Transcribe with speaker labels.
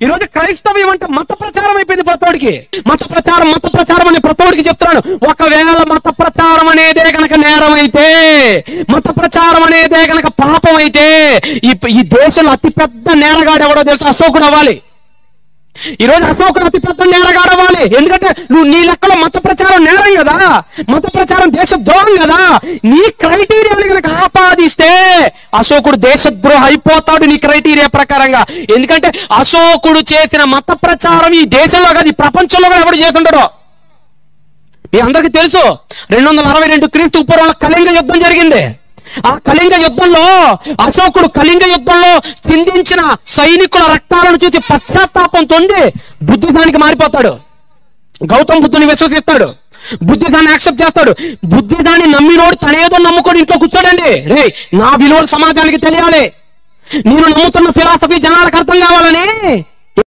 Speaker 1: ఈరోజు క్రైస్తవ్యం అంటే మత ప్రచారం అయిపోయింది ప్రతోడికి. మత ప్రచారం అనే ప్రతోడికి చెప్తున్నాను, ఒకవేళ మత ప్రచారం అనేదే కనుక నేరం అయితే, మత ప్రచారం అనేదే కనుక పాపం అయితే, ఈ దేశంలో అతిపెద్ద నేరగాడు ఎవడో తెలుసు? అశోకుడు అవ్వాలి. ఈరోజు అశోకుడు అతిపెద్ద నేరగాడు అవ్వాలి. ఎందుకంటే నువ్వు నీ లెక్కలో మత ప్రచారం నేరం కదా, మత ప్రచారం దేశద్రోహం కదా. నీ క్రైటీరియాని కనుక ఆపాదిస్తే అశోకుడు దేశద్రోహం అయిపోతాడు నీ క్రైటీరియా ప్రకారంగా. ఎందుకంటే అశోకుడు చేసిన మత ప్రచారం ఈ దేశంలో కాదు, ఈ ప్రపంచంలో కూడా ఎవడు చేస్తుంటాడో మీ అందరికీ తెలుసు. 262 క్రీస్తు పూర్వంలో కళింగ యుద్ధం జరిగింది. ఆ కళింగ యుద్ధంలో అశోకుడు కళింగ యుద్ధంలో చిందించిన సైనికుల రక్తాలను చూసి పశ్చాత్తాపం పొంది బుద్ధిదానికి మారిపోతాడు. గౌతమ బుద్ధుని విశ్వసిస్తాడు, బుద్ధిదాన్ని యాక్సెప్ట్ చేస్తాడు. బుద్ధిదాన్ని నమ్మినోడు తనేదో నమ్ముకొని ఇంట్లో కూర్చోడండి. రే, నా విలువలు సమాజానికి తెలియాలి, నేను నమ్ముతున్న ఫిలాసఫీ జనాలకు అర్థం కావాలని